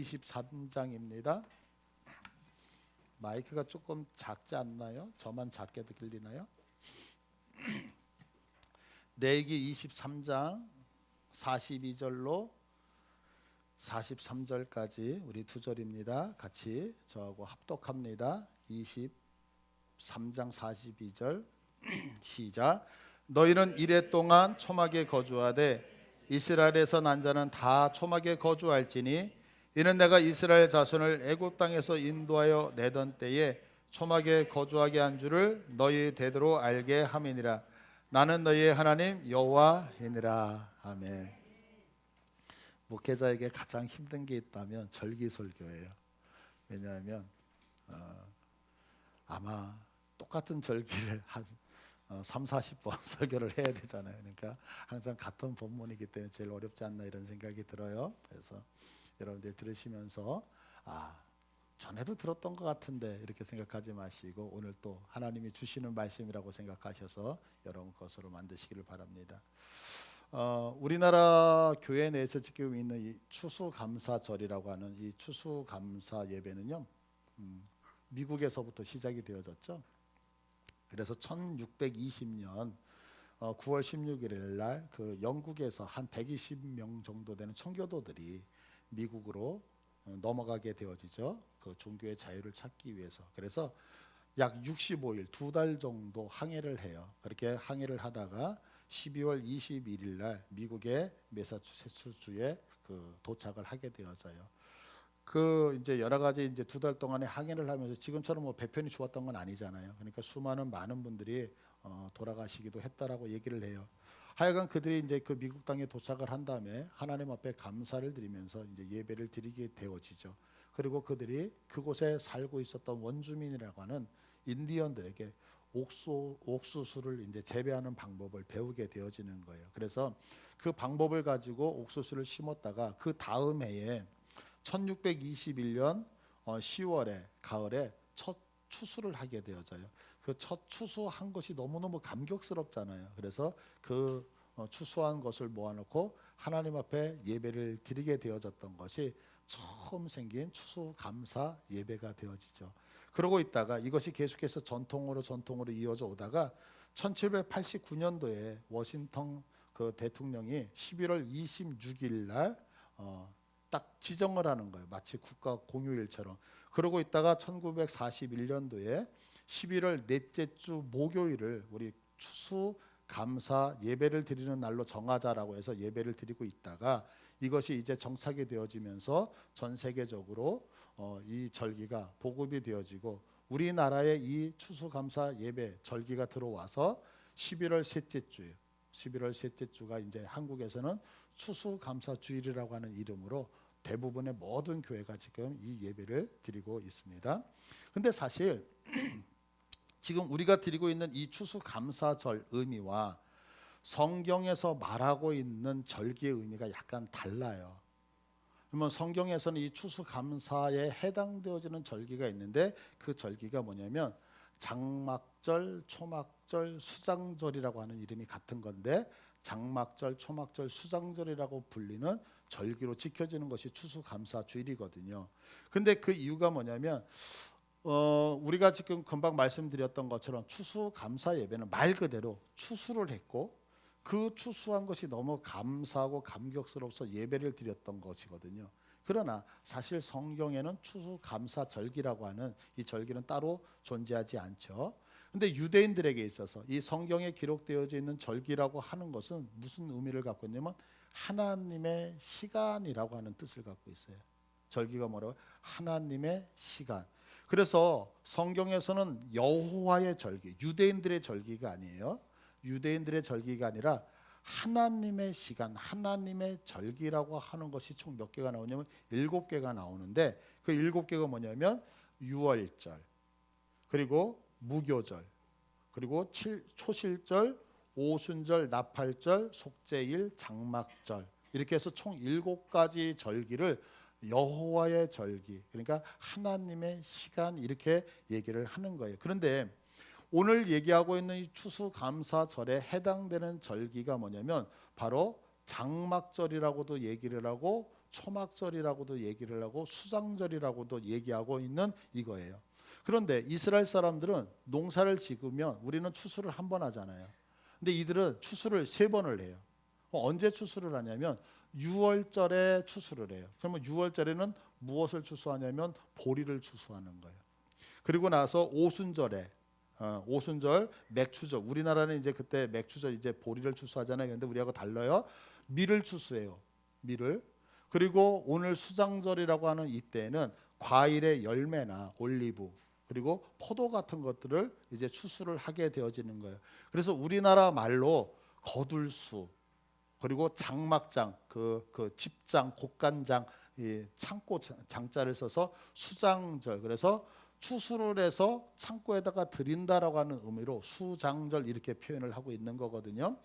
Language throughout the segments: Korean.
23장입니다. 마이크가 조금 작지 않나요? 저만 작게 들리나요? 레위기 23장 42절로 43절까지 우리 두 절입니다. 같이 저하고 합독합니다. 23장 42절 시작. 너희는 이레 동안 초막에 거주하되 이스라엘에서 난 자는 다 초막에 거주할지니 이는 내가 이스라엘 자손을 애굽 땅에서 인도하여 내던 때에 초막에 거주하게 한 줄을 너희 대대로 알게 함이니라. 나는 너희의 하나님 여호와이니라. 아멘. 목회자에게 가장 힘든 게 있다면 절기설교예요. 왜냐하면 아마 똑같은 절기를 한 30-40번 설교를 해야 되잖아요. 그러니까 항상 같은 본문이기 때문에 제일 어렵지 않나 이런 생각이 들어요. 그래서 여러분들 들으시면서 전에도 들었던 것 같은데 이렇게 생각하지 마시고 오늘 또 하나님이 주시는 말씀이라고 생각하셔서 여러분 것으로 만드시기를 바랍니다. 우리나라 교회 내에서 지금 있는 이 추수감사절이라고 하는 이 추수감사 예배는요, 미국에서부터 시작이 되어졌죠. 그래서 1620년 9월 16일 날 그 영국에서 한 120명 정도 되는 청교도들이 미국으로 넘어가게 되어지죠. 그 종교의 자유를 찾기 위해서. 그래서 약 65일, 2달 정도 항해를 해요. 그렇게 항해를 하다가 12월 21일 날 미국의 매사추세츠주에 그 도착을 하게 되어져요. 그 이제 여러 가지 이제 2달 동안에 항해를 하면서 지금처럼 뭐 배편이 좋았던 건 아니잖아요. 그러니까 많은 분들이 돌아가시기도 했다라고 얘기를 해요. 하여간 그들이 이제 그 미국 땅에 도착을 한 다음에 하나님 앞에 감사를 드리면서 이제 예배를 드리게 되어지죠. 그리고 그들이 그곳에 살고 있었던 원주민이라고 하는 인디언들에게 옥수수를 이제 재배하는 방법을 배우게 되어지는 거예요. 그래서 그 방법을 가지고 옥수수를 심었다가 그 다음 해에 1621년 10월에 가을에 첫 추수를 하게 되어져요. 그 첫 추수한 것이 너무너무 감격스럽잖아요. 그래서 그 추수한 것을 모아놓고 하나님 앞에 예배를 드리게 되어졌던 것이 처음 생긴 추수감사 예배가 되어지죠. 그러고 있다가 이것이 계속해서 전통으로 이어져 오다가 1789년도에 워싱턴 그 대통령이 11월 26일 날 딱 지정을 하는 거예요. 마치 국가 공휴일처럼. 그러고 있다가 1941년도에 11월 넷째 주 목요일을 우리 추수 감사 예배를 드리는 날로 정하자라고 해서 예배를 드리고 있다가 이것이 이제 정착이 되어지면서 전 세계적으로 이 절기가 보급이 되어지고 우리나라에 이 추수 감사 예배 절기가 들어와서 11월 셋째 주예요. 11월 셋째 주가 이제 한국에서는 추수감사주일이라고 하는 이름으로 대부분의 모든 교회가 지금 이 예배를 드리고 있습니다. 근데 사실 지금 우리가 드리고 있는 이 추수감사절 의미와 성경에서 말하고 있는 절기의 의미가 약간 달라요. 그러면 성경에서는 이 추수감사에 해당되어지는 절기가 있는데 그 절기가 뭐냐면 장막절, 초막절, 수장절이라고 하는 이름이 같은 건데 장막절, 초막절, 수장절이라고 불리는 절기로 지켜지는 것이 추수감사주일이거든요. 근데 그 이유가 뭐냐면 우리가 지금 금방 말씀드렸던 것처럼 추수감사 예배는 말 그대로 추수를 했고 그 추수한 것이 너무 감사하고 감격스러워서 예배를 드렸던 것이거든요. 그러나 사실 성경에는 추수감사절기라고 하는 이 절기는 따로 존재하지 않죠. 근데 유대인들에게 있어서 이 성경에 기록되어져 있는 절기라고 하는 것은 무슨 의미를 갖고 있냐면 하나님의 시간이라고 하는 뜻을 갖고 있어요. 절기가 뭐라고? 하나님의 시간. 그래서 성경에서는 여호와의 절기, 유대인들의 절기가 아니에요. 유대인들의 절기가 아니라 하나님의 시간, 하나님의 절기라고 하는 것이 총 몇 개가 나오냐면 7개가 나오는데 그 7개가 뭐냐면 유월절, 그리고 무교절, 그리고 초실절, 오순절, 나팔절, 속죄일, 장막절 이렇게 해서 총 7가지 절기를 여호와의 절기, 그러니까 하나님의 시간 이렇게 얘기를 하는 거예요. 그런데 오늘 얘기하고 있는 이 추수감사절에 해당되는 절기가 뭐냐면 바로 장막절이라고도 얘기를 하고 초막절이라고도 얘기를 하고 수장절이라고도 얘기하고 있는 이거예요. 그런데 이스라엘 사람들은 농사를 지으면 우리는 추수를 한 번 하잖아요. 근데 이들은 추수를 3번을 해요. 언제 추수를 하냐면 6월절에 추수를 해요. 그러면 6월절에는 무엇을 추수하냐면 보리를 추수하는 거예요. 그리고 나서 오순절에 오순절 맥추절, 우리나라는 이제 그때 맥추절 이제 보리를 추수하잖아요. 근데 우리하고 달라요. 밀을 추수해요. 밀을. 그리고 오늘 수장절이라고 하는 이때는 과일의 열매나 올리브 그리고 포도 같은 것들을 이제 추수를 하게 되어지는 거예요. 그래서 우리나라 말로 거둘수 그리고 장막장, 그 집장, 곡간장, 이 창고 장자를 써서 수장절. 그래서 추수를 해서 창고에다가 드린다라고 하는 의미로 수장절 이렇게 표현을 하고 있는 거거든요.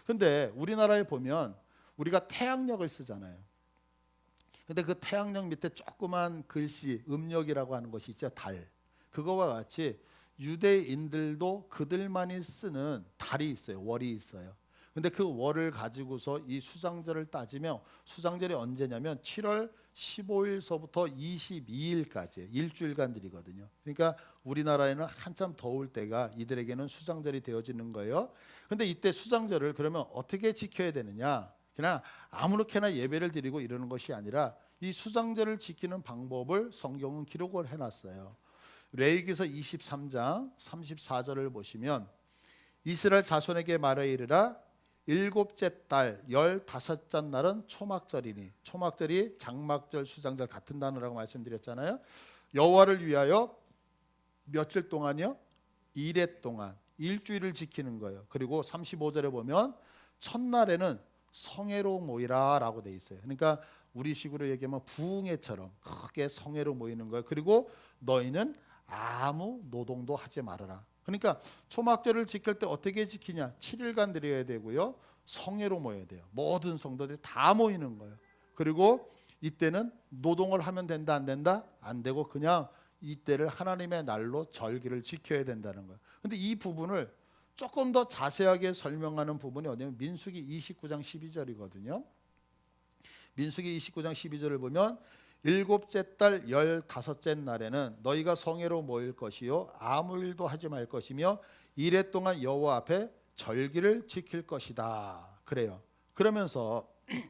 근데 우리나라에 보면 우리가 태양력을 쓰잖아요. 근데 그 태양력 밑에 조그만 글씨 음력이라고 하는 것이 있죠. 달. 그거와 같이 유대인들도 그들만이 쓰는 달이 있어요. 월이 있어요. 근데 그 월을 가지고서 이 수장절을 따지면 수장절이 언제냐면 7월 15일서부터 22일까지 일주일간들이거든요. 그러니까 우리나라에는 한참 더울 때가 이들에게는 수장절이 되어지는 거예요. 근데 이때 수장절을 그러면 어떻게 지켜야 되느냐? 그냥 아무렇게나 예배를 드리고 이러는 것이 아니라 이 수장절을 지키는 방법을 성경은 기록을 해놨어요. 레위기서 23장 34절을 보시면 이스라엘 자손에게 말하 이르라 일곱째 달 15째 날은 초막절이니, 초막절이 장막절 수장절 같은 단어라고 말씀드렸잖아요. 여호와를 위하여 며칠 동안요? 1회 동안 일주일을 지키는 거예요. 그리고 35절에 보면 첫날에는 성회로 모이라 라고 돼 있어요. 그러니까 우리식으로 얘기하면 부흥회처럼 크게 성회로 모이는 거예요. 그리고 너희는 아무 노동도 하지 말아라. 그러니까 초막절을 지킬 때 어떻게 지키냐? 7일간 드려야 되고요. 성회로 모여야 돼요. 모든 성도들이 다 모이는 거예요. 그리고 이때는 노동을 하면 된다 안 된다? 안 되고 그냥 이때를 하나님의 날로 절기를 지켜야 된다는 거예요. 근데 이 부분을 조금 더 자세하게 설명하는 부분이 어디냐면 민수기 29장 12절이거든요. 민수기 29장 12절을 보면 일곱째 달 15째 날에는 너희가 성회로 모일 것이요 아무 일도 하지 말 것이며 이래 동안 여호와 앞에 절기를 지킬 것이다. 그래요. 그러면서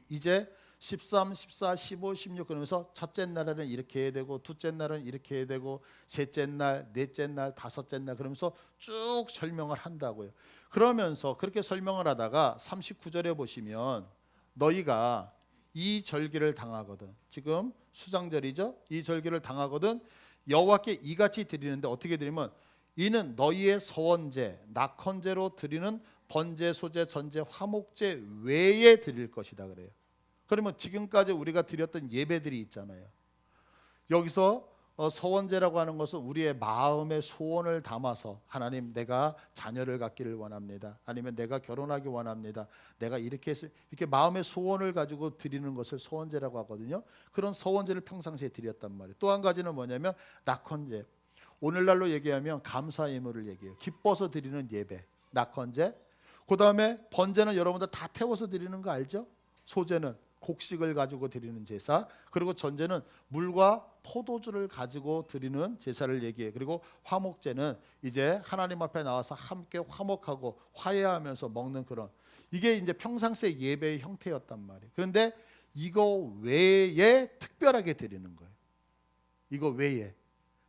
이제 13, 14, 15, 16 그러면서 첫째 날에는 이렇게 해야 되고 둘째 날은 이렇게 해야 되고 셋째 날, 넷째 날, 다섯째 날 그러면서 쭉 설명을 한다고요. 그러면서 그렇게 설명을 하다가 39절에 보시면 너희가 이 절기를 당하거든. 지금 수장절이죠. 이 절기를 당하거든 여호와께 이같이 드리는데 어떻게 드리면 이는 너희의 서원제, 낙헌제로 드리는 번제, 소제, 전제, 화목제 외에 드릴 것이다 그래요. 그러면 지금까지 우리가 드렸던 예배들이 있잖아요. 여기서 서원제라고 하는 것은 우리의 마음의 소원을 담아서 하나님 내가 자녀를 갖기를 원합니다. 아니면 내가 결혼하기 원합니다. 내가 이렇게 해서 이렇게 마음의 소원을 가지고 드리는 것을 서원제라고 하거든요. 그런 서원제를 평상시에 드렸단 말이에요. 또 한 가지는 뭐냐면 낙헌제. 오늘날로 얘기하면 감사 예물을 얘기해요. 기뻐서 드리는 예배, 낙헌제. 그 다음에 번제는 여러분들 다 태워서 드리는 거 알죠? 소제는 곡식을 가지고 드리는 제사, 그리고 전제는 물과 포도주를 가지고 드리는 제사를 얘기해요. 그리고 화목제는 이제 하나님 앞에 나와서 함께 화목하고 화해하면서 먹는 그런, 이게 이제 평상시의 예배의 형태였단 말이에요. 그런데 이거 외에 특별하게 드리는 거예요. 이거 외에.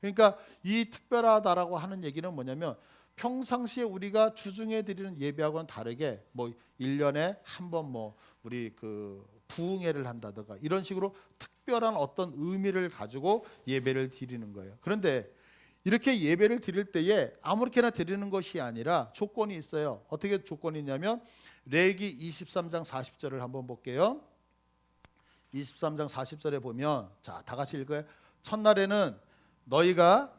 그러니까 이 특별하다라고 하는 얘기는 뭐냐면 평상시에 우리가 주중에 드리는 예배하고는 다르게 뭐 1년에 한 번 뭐 우리 그 부흥회를 한다든가 이런 식으로 특별한 어떤 의미를 가지고 예배를 드리는 거예요. 그런데 이렇게 예배를 드릴 때에 아무렇게나 드리는 것이 아니라 조건이 있어요. 어떻게 조건이 있냐면 레위기 23장 40절을 한번 볼게요. 23장 40절에 보면 자, 다 같이 읽어요. 첫날에는 너희가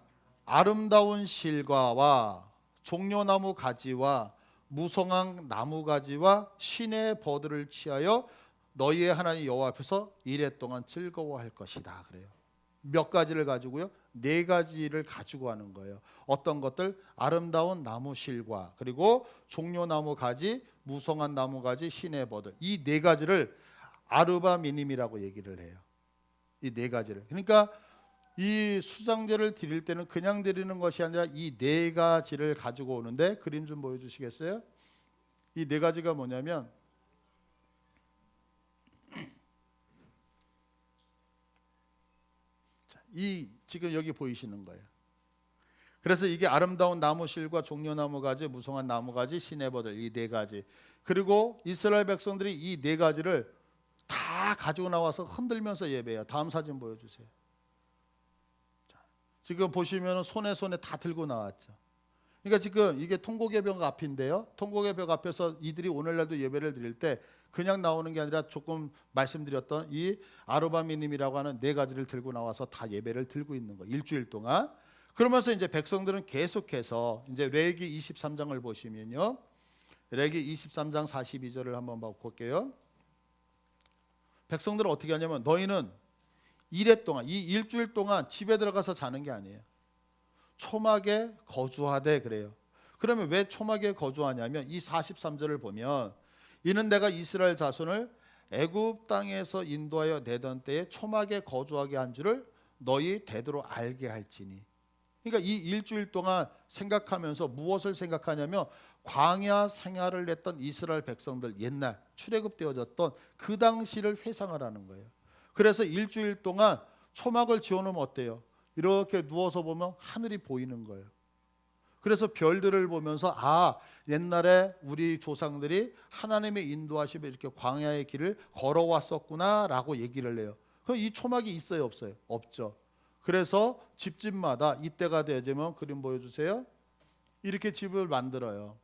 아름다운 실과와 종려나무 가지와 무성한 나무 가지와 신의 버들을 취하여 너희의 하나님 여호와 앞에서 이레 동안 즐거워할 것이다 그래요. 몇 가지를 가지고요? 4가지를 가지고 하는 거예요. 어떤 것들? 아름다운 나무 실과, 그리고 종려나무 가지, 무성한 나무 가지, 신의 버들. 이 4가지를 아르바 미님이라고 얘기를 해요. 이 네 가지를. 그러니까 이 수장제를 드릴 때는 그냥 드리는 것이 아니라 이 네 가지를 가지고 오는데, 그림 좀 보여주시겠어요? 이 네 가지가 뭐냐면, 이 지금 여기 보이시는 거예요. 그래서 이게 아름다운 나무실과 종려나무 가지, 무성한 나무 가지, 시내버들, 이 네 가지. 그리고 이스라엘 백성들이 이 네 가지를 다 가지고 나와서 흔들면서 예배해요. 다음 사진 보여주세요. 자, 지금 보시면 손에 다 들고 나왔죠. 그러니까 지금 이게 통곡의 벽 앞인데요. 통곡의 벽 앞에서 이들이 오늘날도 예배를 드릴 때 그냥 나오는 게 아니라 조금 말씀드렸던 이 아르바미님이라고 하는 네 가지를 들고 나와서 다 예배를 드리고 있는 거예요. 일주일 동안. 그러면서 이제 백성들은 계속해서 이제 레위기 23장을 보시면요. 레위기 23장 42절을 한번 볼게요. 백성들은 어떻게 하냐면, 너희는 이래 동안, 이 일주일 동안 집에 들어가서 자는 게 아니에요. 초막에 거주하되 그래요. 그러면 왜 초막에 거주하냐면, 이 43절을 보면, 이는 내가 이스라엘 자손을 애굽 땅에서 인도하여 내던 때에 초막에 거주하게 한 줄을 너희 대대로 알게 할지니. 그러니까 이 일주일 동안 생각하면서 무엇을 생각하냐면, 광야 생활을 했던 이스라엘 백성들, 옛날 출애굽되어졌던 그 당시를 회상을 하는 거예요. 그래서 일주일 동안 초막을 지어놓으면 어때요? 이렇게 누워서 보면 하늘이 보이는 거예요. 그래서 별들을 보면서, 아, 옛날에 우리 조상들이 하나님의 인도하심에 이렇게 광야의 길을 걸어왔었구나 라고 얘기를 해요. 그럼 이 초막이 있어요, 없어요? 없죠. 그래서 집집마다 이때가 되면, 그림 보여주세요. 이렇게 집을 만들어요.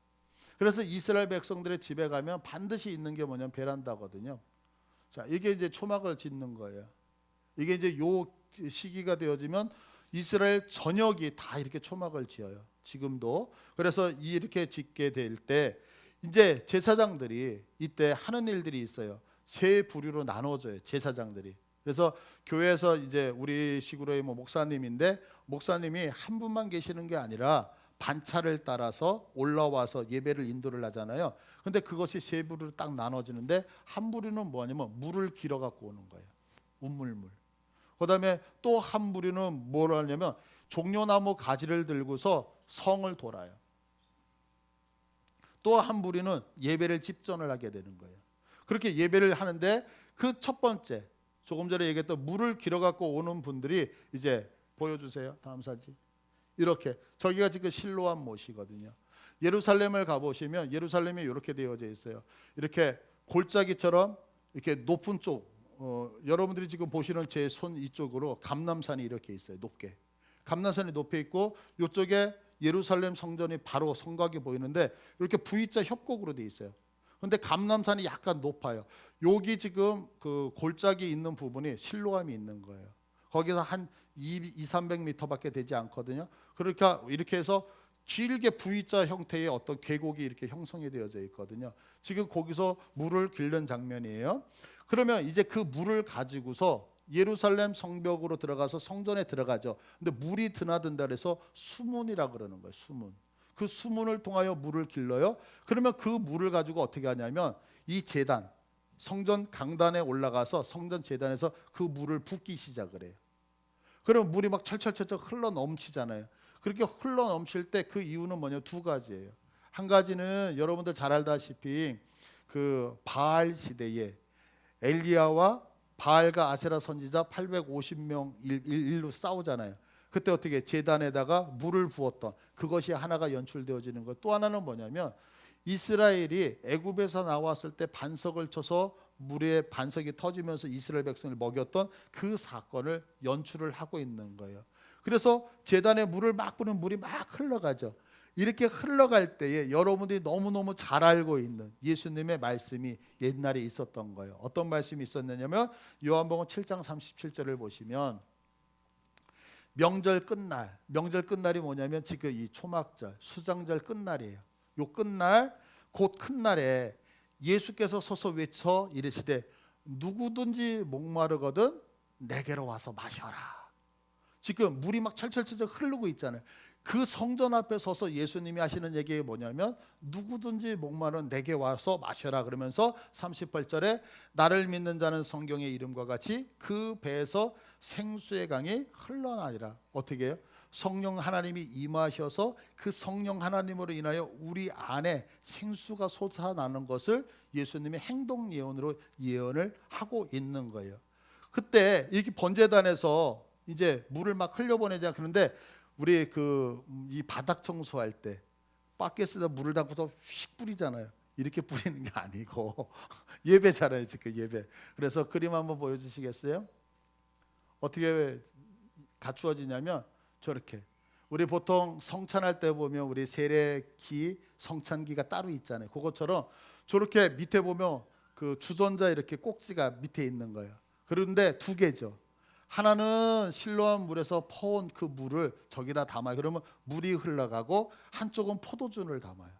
그래서 이스라엘 백성들의 집에 가면 반드시 있는 게 뭐냐면 베란다거든요. 자, 이게 이제 초막을 짓는 거예요. 이게 이제 요 시기가 되어지면 이스라엘 전역이 다 이렇게 초막을 지어요. 지금도. 그래서 이렇게 짓게 될 때 이제 제사장들이 이때 하는 일들이 있어요. 세 부류로 나눠져요, 제사장들이. 그래서 교회에서 이제 우리 식으로의 목사님인데, 목사님이 한 분만 계시는 게 아니라 반차를 따라서 올라와서 예배를 인도를 하잖아요. 근데 그것이 세 부류로 딱 나눠지는데, 한 부류는 뭐냐면 물을 길어 갖고 오는 거예요. 운물물. 그다음에 또 한 부류는 뭘 하냐면 종려나무 가지를 들고서 성을 돌아요. 또 한 부류는 예배를 집전을 하게 되는 거예요. 그렇게 예배를 하는데, 그 첫 번째 조금 전에 얘기했던 물을 길어 갖고 오는 분들이 이제 보여주세요. 다음 사진. 이렇게 저기가 지금 실로암 못이거든요. 예루살렘을 가보시면 예루살렘이 이렇게 되어져 있어요. 이렇게 골짜기처럼 이렇게 높은 쪽, 여러분들이 지금 보시는 제 손 이쪽으로 감람산이 이렇게 있어요. 높게. 감람산이 높이 있고, 이쪽에 예루살렘 성전이 바로 성곽이 보이는데, 이렇게 V자 협곡으로 돼 있어요. 근데 감람산이 약간 높아요. 여기 지금 그 골짜기 있는 부분이 실로암이 있는 거예요. 거기서 한 200-300m밖에 되지 않거든요. 그러니까 이렇게 해서 길게 V자 형태의 어떤 계곡이 이렇게 형성이 되어져 있거든요. 지금 거기서 물을 길는 장면이에요. 그러면 이제 그 물을 가지고서 예루살렘 성벽으로 들어가서 성전에 들어가죠. 근데 물이 드나든다 그래서 수문이라 그러는 거예요. 수문. 그 수문을 통하여 물을 길러요. 그러면 그 물을 가지고 어떻게 하냐면, 이 제단, 성전 강단에 올라가서 성전 제단에서 그 물을 붓기 시작을 해요. 그럼 물이 막 철철철철 흘러 넘치잖아요. 그렇게 흘러 넘칠 때 그 이유는 뭐냐? 두 가지예요. 한 가지는 여러분들 잘 알다시피 그 바알 시대에 엘리야와 바알과 아세라 선지자 850명 일로 싸우잖아요. 그때 어떻게 제단에다가 물을 부었던 그것이 하나가 연출되어지는 것. 또 하나는 뭐냐면, 이스라엘이 애굽에서 나왔을 때 반석을 쳐서 물에 반석이 터지면서 이스라엘 백성을 먹였던 그 사건을 연출을 하고 있는 거예요. 그래서 제단에 물을 막 부으면 물이 막 흘러가죠. 이렇게 흘러갈 때에 여러분들이 너무너무 잘 알고 있는 예수님의 말씀이 옛날에 있었던 거예요. 어떤 말씀이 있었느냐면, 요한복음 7장 37절을 보시면, 명절 끝날, 명절 끝날이 뭐냐면 지금 이 초막절, 수장절 끝날이에요. 요 끝날, 곧 큰 날에 예수께서 서서 외쳐 이르시되, 누구든지 목마르거든 내게로 와서 마셔라. 지금 물이 막 철철철철 흐르고 있잖아요. 그 성전 앞에 서서 예수님이 하시는 얘기가 뭐냐면 누구든지 목마른 내게 와서 마셔라 그러면서 38절에 나를 믿는 자는 성경의 이름과 같이 그 배에서 생수의 강이 흘러나리라. 어떻게 해요? 성령 하나님이 임하셔서 그 성령 하나님으로 인하여 우리 안에 생수가 솟아나는 것을 예수님의 행동 예언으로 예언을 하고 있는 거예요. 그때 이렇게 번제단에서 이제 물을 막 흘려보내자 그러는데 우리 이 바닥 청소할 때 바켓에다 물을 담고서 휙 뿌리잖아요. 이렇게 뿌리는 게 아니고 예배잖아요, 지금 예배. 그래서 그림 한번 보여주시겠어요? 어떻게 갖추어지냐면 저렇게 우리 보통 성찬할 때 보면 우리 세례기, 성찬기가 따로 있잖아요. 그것처럼 저렇게 밑에 보면 그 주전자 이렇게 꼭지가 밑에 있는 거예요. 그런데 두 개죠. 하나는 실로암 물에서 퍼온 그 물을 저기다 담아요. 그러면 물이 흘러가고 한쪽은 포도주를 담아요.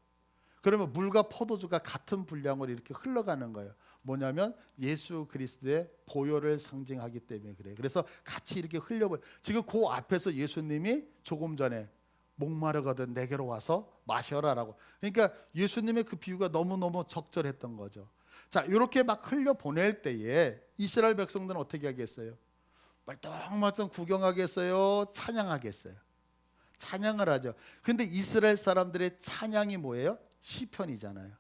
그러면 물과 포도주가 같은 분량으로 이렇게 흘러가는 거예요. 뭐냐면 예수 그리스도의 보혈을 상징하기 때문에 그래요. 그래서 같이 이렇게 흘려버려요. 지금 그 앞에서 예수님이 조금 전에 목마르거든 내게로 와서 마셔라라고. 그러니까 예수님의 그 비유가 너무너무 적절했던 거죠. 자, 이렇게 막 흘려보낼 때에 이스라엘 백성들은 어떻게 하겠어요? 말똥말똥 구경하겠어요? 찬양하겠어요? 찬양을 하죠. 근데 이스라엘 사람들의 찬양이 뭐예요? 시편이잖아요.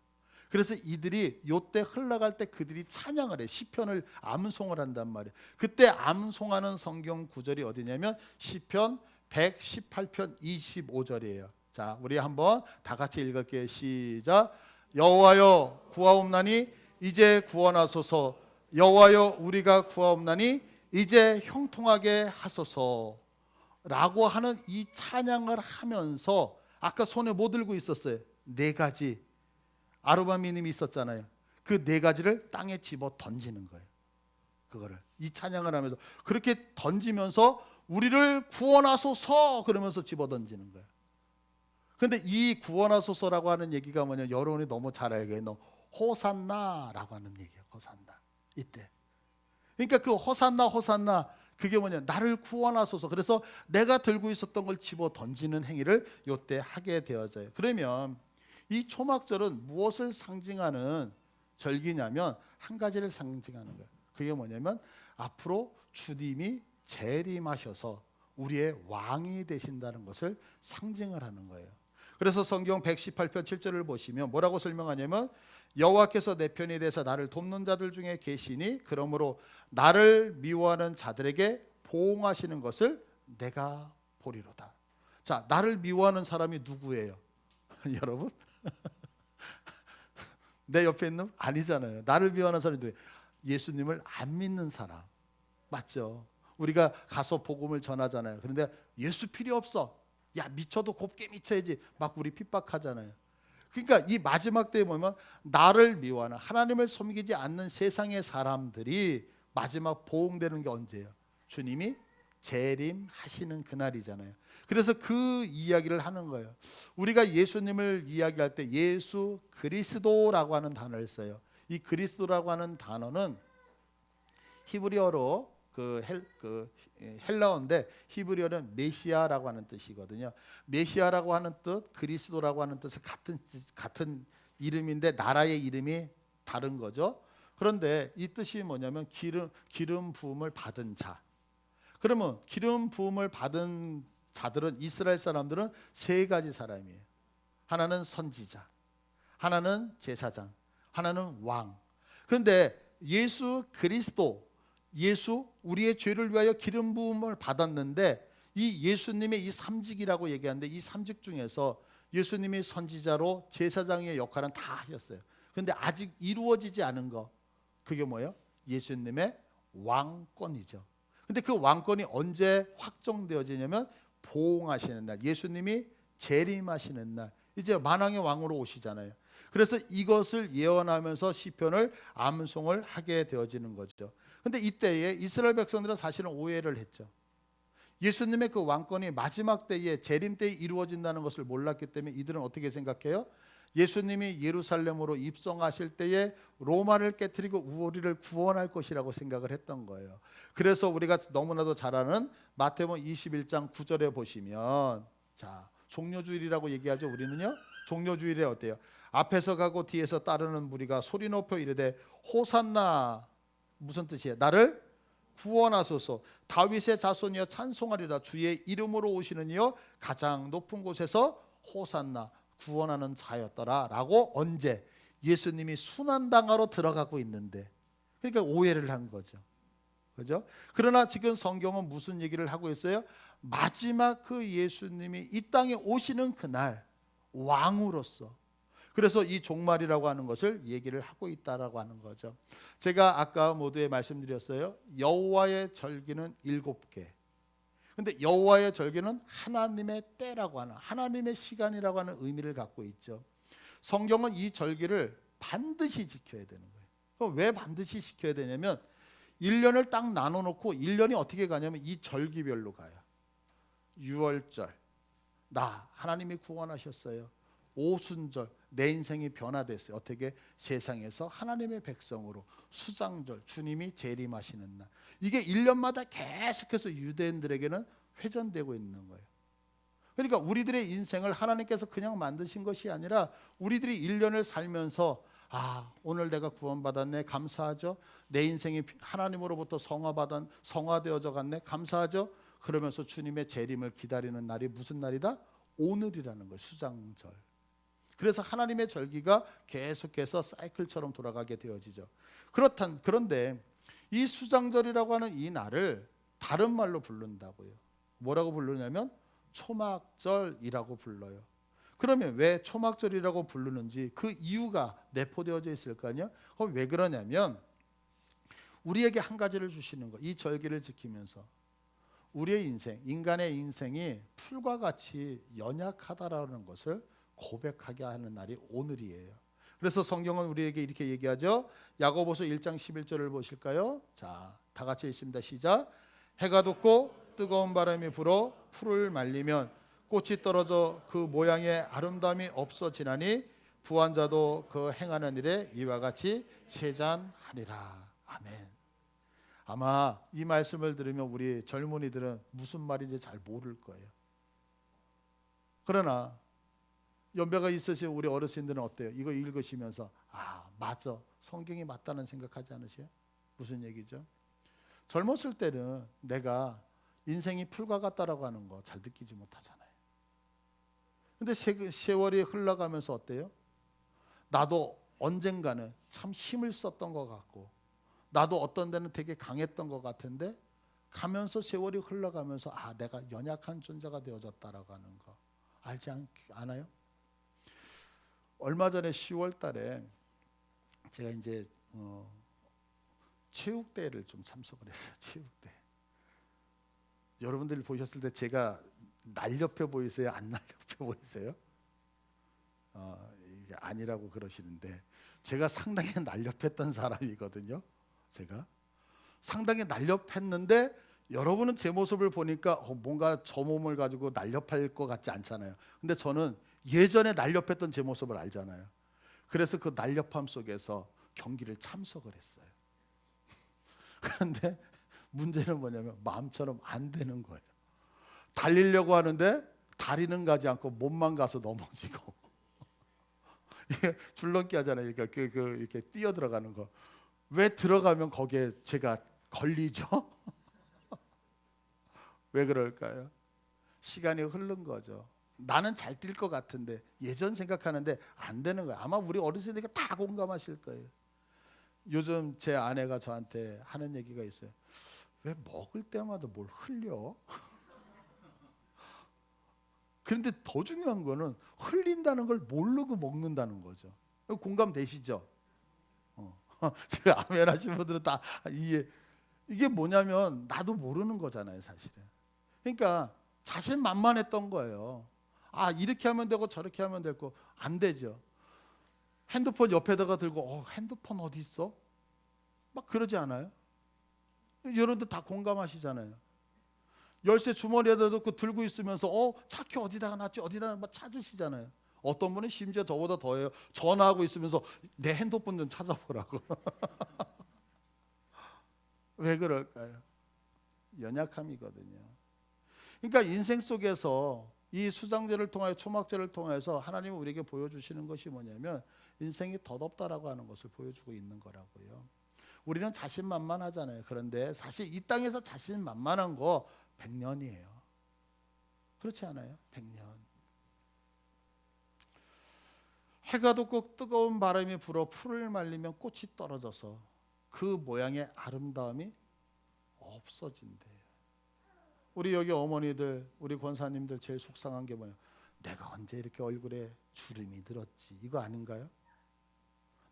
그래서 이들이 요때 흘러갈 때 그들이 찬양을 해. 시편을 암송을 한단 말이에요. 그때 암송하는 성경 구절이 어디냐면 시편 118편 25절이에요. 자, 우리 한번 다 같이 읽을게요. 시작. 여호와여 구하옵나니 이제 구원하소서. 여호와여 우리가 구하옵나니 이제 형통하게 하소서. 라고 하는 이 찬양을 하면서 아까 손에 뭐 들고 있었어요? 네 가지 아르바미님이 있었잖아요. 그 네 가지를 땅에 집어 던지는 거예요. 그거를 이 찬양을 하면서 그렇게 던지면서 우리를 구원하소서 그러면서 집어 던지는 거예요. 근데 이 구원하소서라고 하는 얘기가 뭐냐, 여러분이 너무 잘 알겠no. 호산나라고 하는 얘기예요. 호산나. 이때. 그러니까 그 호산나 호산나 그게 뭐냐, 나를 구원하소서. 그래서 내가 들고 있었던 걸 집어 던지는 행위를 이때 하게 되어져요. 그러면 이 초막절은 무엇을 상징하는 절기냐면 한 가지를 상징하는 거예요. 그게 뭐냐면 앞으로 주님이 재림하셔서 우리의 왕이 되신다는 것을 상징을 하는 거예요. 그래서 성경 118편 7절을 보시면 뭐라고 설명하냐면 여호와께서 내 편이 되사 나를 돕는 자들 중에 계시니 그러므로 나를 미워하는 자들에게 보응하시는 것을 내가 보리로다. 자, 나를 미워하는 사람이 누구예요? 여러분? 내 옆에 있는 아니잖아요. 나를 미워하는 사람이 누구예요? 예수님을 안 믿는 사람. 맞죠? 우리가 가서 복음을 전하잖아요. 그런데 예수 필요 없어. 야, 미쳐도 곱게 미쳐야지. 막 우리 핍박하잖아요. 그러니까 이 마지막 때에 보면 나를 미워하는, 하나님을 섬기지 않는 세상의 사람들이 마지막 보응되는 게 언제예요? 주님이 재림하시는 그날이잖아요. 그래서 그 이야기를 하는 거예요. 우리가 예수님을 이야기할 때 예수 그리스도라고 하는 단어를 써요. 이 그리스도라고 하는 단어는 히브리어로 헬라어인데 히브리어는 메시아라고 하는 뜻이거든요. 메시아라고 하는 뜻, 그리스도라고 하는 뜻은 같은 이름인데 나라의 이름이 다른 거죠. 그런데 이 뜻이 뭐냐면 기름 부음을 받은 자. 그러면 기름 부음을 받은 자들은, 이스라엘 사람들은 세 가지 사람이에요. 하나는 선지자, 하나는 제사장, 하나는 왕. 그런데 예수 그리스도, 예수, 우리의 죄를 위하여 기름 부음을 받았는데 이 예수님의 이 삼직이라고 얘기하는데 이 삼직 중에서 예수님이 선지자로 제사장의 역할은 다 하셨어요. 그런데 아직 이루어지지 않은 거, 그게 뭐예요? 예수님의 왕권이죠. 근데 그 왕권이 언제 확정되어지냐면 보응하시는 날, 예수님이 재림하시는 날, 이제 만왕의 왕으로 오시잖아요. 그래서 이것을 예언하면서 시편을 암송을 하게 되어지는 거죠. 근데 이때에 이스라엘 백성들은 사실은 오해를 했죠. 예수님의 그 왕권이 마지막 때에, 재림 때에 이루어진다는 것을 몰랐기 때문에 이들은 어떻게 생각해요? 예수님이 예루살렘으로 입성하실 때에 로마를 깨뜨리고 우리를 구원할 것이라고 생각을 했던 거예요. 그래서 우리가 너무나도 잘 아는 마태복음 21장 9절에 보시면, 자, 종려주일이라고 얘기하죠. 우리는요. 종려주일에 어때요? 앞에서 가고 뒤에서 따르는 무리가 소리 높여 이르되 호산나, 무슨 뜻이에요? 나를 구원하소서. 다윗의 자손이여 찬송하리라. 주의 이름으로 오시는 이여 가장 높은 곳에서 호산나, 구원하는 자였더라. 라고 언제? 예수님이 순환당하러 들어가고 있는데, 그러니까 오해를 한 거죠. 그죠? 그러나 지금 성경은 무슨 얘기를 하고 있어요? 마지막 그 예수님이 이 땅에 오시는 그날 왕으로서, 그래서 이 종말이라고 하는 것을 얘기를 하고 있다라고 하는 거죠. 제가 아까 모두에 말씀드렸어요. 여호와의 절기는 7개. 근데 여호와의 절기는 하나님의 때라고 하는, 하나님의 시간이라고 하는 의미를 갖고 있죠. 성경은 이 절기를 반드시 지켜야 되는 거예요. 왜 반드시 지켜야 되냐면 1년을 딱 나눠놓고 1년이 어떻게 가냐면 이 절기별로 가요. 6월절, 나 하나님이 구원하셨어요. 오순절, 내 인생이 변화됐어요. 어떻게? 세상에서 하나님의 백성으로. 수장절, 주님이 재림하시는 날. 이게 1년마다 계속해서 유대인들에게는 회전되고 있는 거예요. 그러니까 우리들의 인생을 하나님께서 그냥 만드신 것이 아니라 우리들이 1년을 살면서 오늘 내가 구원받았네, 감사하죠. 내 인생이 하나님으로부터 성화되어져 갔네, 감사하죠. 그러면서 주님의 재림을 기다리는 날이 무슨 날이다? 오늘이라는 거예요. 수장절. 그래서 하나님의 절기가 계속해서 사이클처럼 돌아가게 되어지죠. 그런데 이 수장절이라고 하는 이 날을 다른 말로 부른다고요. 뭐라고 부르냐면 초막절이라고 불러요. 그러면 왜 초막절이라고 부르는지 그 이유가 내포되어져 있을 거 아니에요? 왜 그러냐면 우리에게 한 가지를 주시는 거. 이 절기를 지키면서 우리의 인생, 인간의 인생이 풀과 같이 연약하다라는 것을 고백하게 하는 날이 오늘이에요. 그래서 성경은 우리에게 이렇게 얘기하죠. 야고보서 1장 11절을 보실까요? 자, 다 같이 읽습니다. 시작. 해가 돋고 뜨거운 바람이 불어 풀을 말리면 꽃이 떨어져 그 모양의 아름다움이 없어지나니 부한 자도 그 행하는 일에 이와 같이 세잔하리라. 아멘. 아마 이 말씀을 들으면 우리 젊은이들은 무슨 말인지 잘 모를 거예요. 그러나 연배가 있으신 우리 어르신들은 어때요? 이거 읽으시면서 맞아, 성경이 맞다는 생각하지 않으세요? 무슨 얘기죠? 젊었을 때는 내가 인생이 풀과 같다라고 하는 거 잘 느끼지 못하잖아요. 근데 세월이 흘러가면서 어때요? 나도 언젠가는 참 힘을 썼던 것 같고 나도 어떤 데는 되게 강했던 것 같은데 가면서 세월이 흘러가면서 내가 연약한 존재가 되어졌다라고 하는 거 알지 않아요? 얼마 전에 10월 달에 제가 이제 체육대회를 좀 참석을 했어요. 체육대회. 여러분들이 보셨을 때 제가 날렵해 보이세요? 안 날렵해 보이세요? 이게 아니라고 그러시는데 제가 상당히 날렵했던 사람이거든요. 제가 상당히 날렵했는데 여러분은 제 모습을 보니까 뭔가 저 몸을 가지고 날렵할 것 같지 않잖아요. 근데 저는 예전에 날렵했던 제 모습을 알잖아요. 그래서 그 날렵함 속에서 경기를 참석을 했어요. 그런데 문제는 뭐냐면 마음처럼 안 되는 거예요. 달리려고 하는데 다리는 가지 않고 몸만 가서 넘어지고 이게 줄넘기 하잖아요. 그러니까 이렇게 뛰어 들어가는 거. 왜 들어가면 거기에 제가 걸리죠? 왜 그럴까요? 시간이 흐른 거죠. 나는 잘 뛸 것 같은데 예전 생각하는데 안 되는 거예요. 아마 우리 어르신들이 다 공감하실 거예요. 요즘 제 아내가 저한테 하는 얘기가 있어요. 왜 먹을 때마다 뭘 흘려? 그런데 더 중요한 거는 흘린다는 걸 모르고 먹는다는 거죠. 공감되시죠? 제가 아멘 하신 분들은 다 이게 뭐냐면 나도 모르는 거잖아요, 사실은. 그러니까 자신만만했던 거예요. 이렇게 하면 되고 저렇게 하면 되고 안 되죠. 핸드폰 옆에다가 들고 핸드폰 어디 있어? 막 그러지 않아요? 여러분들 다 공감하시잖아요. 열쇠 주머니에다 넣고 들고 있으면서 차키 어디다가 놨지 어디다가 막 찾으시잖아요. 어떤 분은 심지어 저보다 더해요. 전화하고 있으면서 내 핸드폰 좀 찾아보라고. 왜 그럴까요? 연약함이거든요. 그러니까 인생 속에서 이 수장제를 통하여 초막제를 통해서 하나님은 우리에게 보여주시는 것이 뭐냐면 인생이 덧없다라고 하는 것을 보여주고 있는 거라고요. 우리는 자신만만하잖아요. 그런데 사실 이 땅에서 자신만만한 거 100년이에요. 그렇지 않아요? 100년. 해가 돋고 뜨거운 바람이 불어 풀을 말리면 꽃이 떨어져서 그 모양의 아름다움이 없어진대요. 우리 여기 어머니들, 우리 권사님들 제일 속상한 게 뭐예요? 내가 언제 이렇게 얼굴에 주름이 들었지? 이거 아닌가요?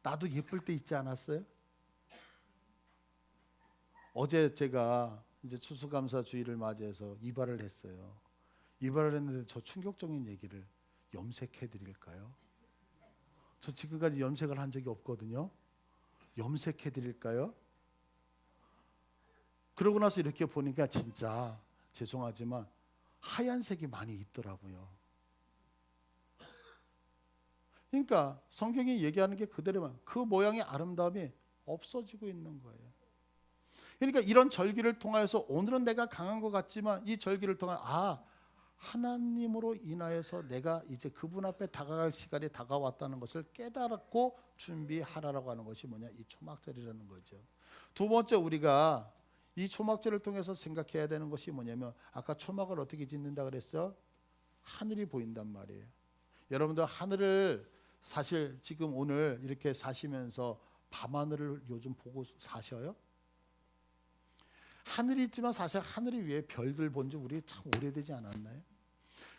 나도 예쁠 때 있지 않았어요? 어제 제가 이제 추수감사 주일을 맞이해서 이발을 했어요. 이발을 했는데 저 충격적인 얘기를, 염색해 드릴까요? 저 지금까지 염색을 한 적이 없거든요. 염색해 드릴까요? 그러고 나서 이렇게 보니까 진짜 죄송하지만 하얀색이 많이 있더라고요. 그러니까 성경이 얘기하는 게 그대로만 그 모양의 아름다움이 없어지고 있는 거예요. 그러니까 이런 절기를 통해서 오늘은 내가 강한 것 같지만 이 절기를 통해 하나님으로 인하여서 내가 이제 그분 앞에 다가갈 시간이 다가왔다는 것을 깨달았고 준비하라라고 하는 것이 뭐냐? 이 초막절이라는 거죠. 두 번째, 우리가 이 초막절을 통해서 생각해야 되는 것이 뭐냐면, 아까 초막을 어떻게 짓는다 그랬어? 하늘이 보인단 말이에요. 여러분들 하늘을 사실 지금 오늘 이렇게 사시면서 밤하늘을 요즘 보고 사셔요? 하늘이 있지만 사실 하늘 위에 별들 본 지 우리 참 오래되지 않았나요?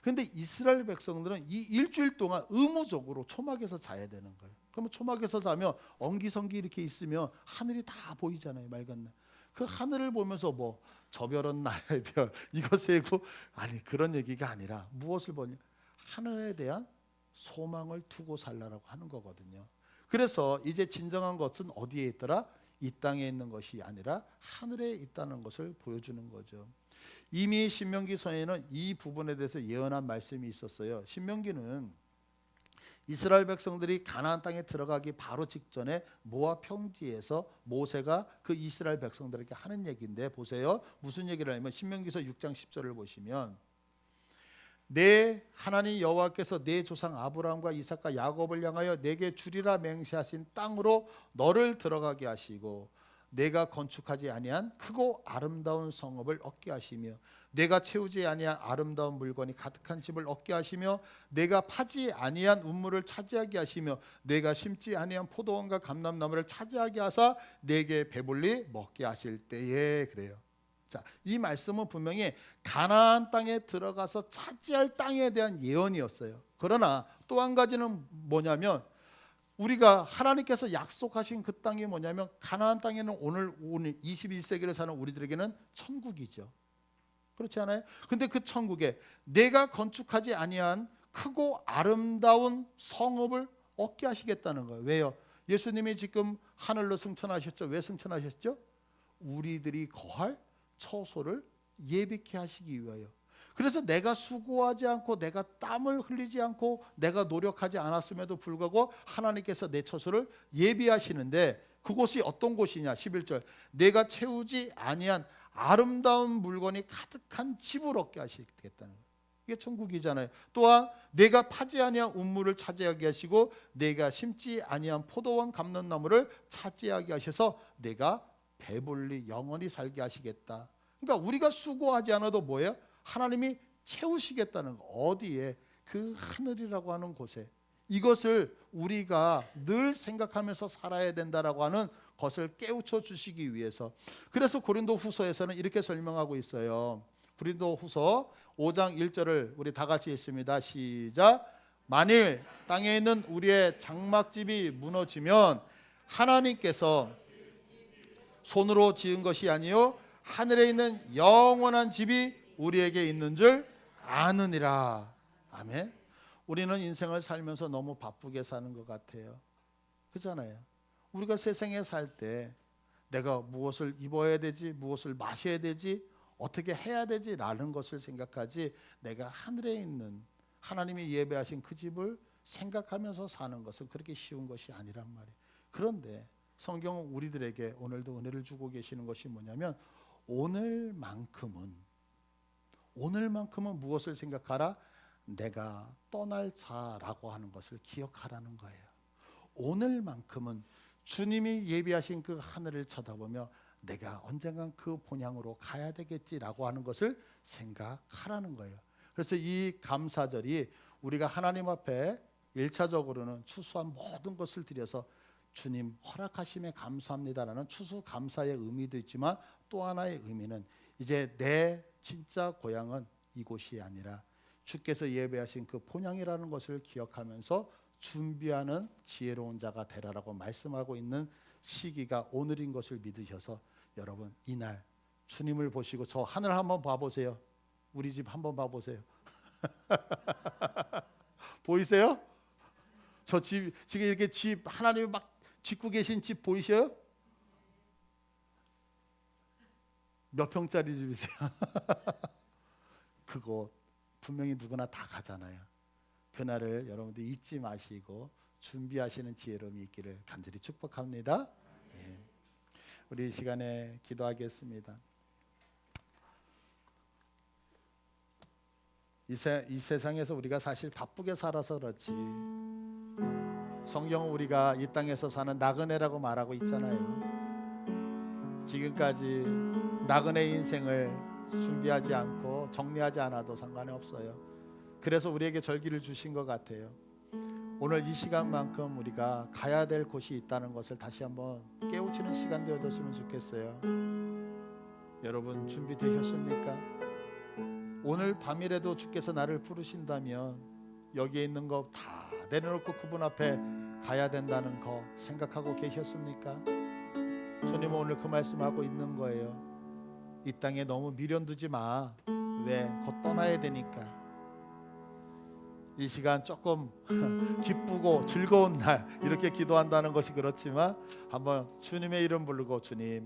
그런데 이스라엘 백성들은 이 일주일 동안 의무적으로 초막에서 자야 되는 거예요. 그러면 초막에서 자면 엉기성기 이렇게 있으면 하늘이 다 보이잖아요. 맑은 날. 그 하늘을 보면서 뭐 저 별은 나의 별, 이거 세고, 아니 그런 얘기가 아니라 무엇을 보냐? 하늘에 대한 소망을 두고 살라라고 하는 거거든요. 그래서 이제 진정한 것은 어디에 있더라? 이 땅에 있는 것이 아니라 하늘에 있다는 것을 보여주는 거죠. 이미 신명기서에는 이 부분에 대해서 예언한 말씀이 있었어요. 신명기는 이스라엘 백성들이 가나안 땅에 들어가기 바로 직전에 모압 평지에서 모세가 그 이스라엘 백성들에게 하는 얘기인데, 보세요. 무슨 얘기를 하냐면 신명기서 6장 10절을 보시면, 내 하나님 여호와께서 내 조상 아브라함과 이삭과 야곱을 향하여 내게 주리라 맹세하신 땅으로 너를 들어가게 하시고 내가 건축하지 아니한 크고 아름다운 성읍을 얻게 하시며 내가 채우지 아니한 아름다운 물건이 가득한 집을 얻게 하시며 내가 파지 아니한 운물을 차지하게 하시며 내가 심지 아니한 포도원과 감람나무를 차지하게 하사 내게 배불리 먹게 하실 때에. 그래요. 자, 이 말씀은 분명히 가나안 땅에 들어가서 차지할 땅에 대한 예언이었어요. 그러나 또 한 가지는 뭐냐면, 우리가 하나님께서 약속하신 그 땅이 뭐냐면, 가나안 땅에는 오늘 21세기를 사는 우리들에게는 천국이죠. 그렇지 않아요? 근데 그 천국에 내가 건축하지 아니한 크고 아름다운 성읍을 얻게 하시겠다는 거예요. 왜요? 예수님이 지금 하늘로 승천하셨죠. 왜 승천하셨죠? 우리들이 거할 처소를 예비케 하시기 위하여. 그래서 내가 수고하지 않고 내가 땀을 흘리지 않고 내가 노력하지 않았음에도 불구하고 하나님께서 내 처소를 예비하시는데, 그곳이 어떤 곳이냐? 11절, 내가 채우지 아니한 아름다운 물건이 가득한 집을 얻게 하시겠다는 거예요. 이게 천국이잖아요. 또한 내가 파지 아니한 운물을 차지하게 하시고 내가 심지 아니한 포도원 감람나무를 차지하게 하셔서 내가 배불리 영원히 살게 하시겠다. 그러니까 우리가 수고하지 않아도 뭐예요? 하나님이 채우시겠다는 거. 어디에? 그 하늘이라고 하는 곳에. 이것을 우리가 늘 생각하면서 살아야 된다라고 하는 것을 깨우쳐 주시기 위해서. 그래서 고린도후서에서는 이렇게 설명하고 있어요. 고린도후서 5장 1절을 우리 다 같이 읽습니다. 시작. 만일 땅에 있는 우리의 장막집이 무너지면 하나님께서 손으로 지은 것이 아니요 하늘에 있는 영원한 집이 우리에게 있는 줄 아느니라. 아멘. 우리는 인생을 살면서 너무 바쁘게 사는 것 같아요. 그렇잖아요. 우리가 세상에 살 때 내가 무엇을 입어야 되지, 무엇을 마셔야 되지, 어떻게 해야 되지 라는 것을 생각하지, 내가 하늘에 있는 하나님이 예배하신 그 집을 생각하면서 사는 것은 그렇게 쉬운 것이 아니란 말이에요. 그런데 성경은 우리들에게 오늘도 은혜를 주고 계시는 것이 뭐냐면, 오늘만큼은 무엇을 생각하라? 내가 떠날 자라고 하는 것을 기억하라는 거예요. 오늘만큼은 주님이 예비하신 그 하늘을 쳐다보며 내가 언젠간 그 본향으로 가야 되겠지라고 하는 것을 생각하라는 거예요. 그래서 이 감사절이 우리가 하나님 앞에 1차적으로는 추수한 모든 것을 드려서 주님 허락하심에 감사합니다라는 추수감사의 의미도 있지만, 또 하나의 의미는 이제 내 진짜 고향은 이곳이 아니라 주께서 예배하신 그 본향이라는 것을 기억하면서 준비하는 지혜로운 자가 되라라고 말씀하고 있는 시기가 오늘인 것을 믿으셔서 여러분 이날 주님을 보시고 저 하늘 한번 봐보세요. 우리 집 한번 봐보세요. 보이세요? 저 집 지금 이렇게 집 하나님이 막 짓고 계신 집 보이셔요? 몇 평짜리 집이세요? 그곳 분명히 누구나 다 가잖아요. 그날을 여러분들 잊지 마시고 준비하시는 지혜로움이 있기를 간절히 축복합니다. 예. 우리 이 시간에 기도하겠습니다. 이 세상에서 우리가 사실 바쁘게 살아서 그렇지, 성경은 우리가 이 땅에서 사는 나그네라고 말하고 있잖아요. 지금까지 나그네 인생을 준비하지 않고 정리하지 않아도 상관이 없어요. 그래서 우리에게 절기를 주신 것 같아요. 오늘 이 시간만큼 우리가 가야 될 곳이 있다는 것을 다시 한번 깨우치는 시간 되어졌으면 좋겠어요. 여러분 준비되셨습니까? 오늘 밤이라도 주께서 나를 부르신다면 여기에 있는 거 다 내려놓고 그분 앞에 가야 된다는 거 생각하고 계셨습니까? 주님은 오늘 그 말씀하고 있는 거예요. 이 땅에 너무 미련 두지 마. 왜? 곧 떠나야 되니까. 이 시간 조금 기쁘고 즐거운 날 이렇게 기도한다는 것이 그렇지만 한번 주님의 이름 부르고, 주님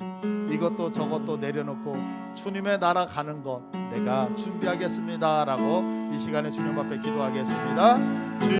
이것도 저것도 내려놓고 주님의 나라 가는 것 내가 준비하겠습니다 라고 이 시간에 주님 앞에 기도하겠습니다.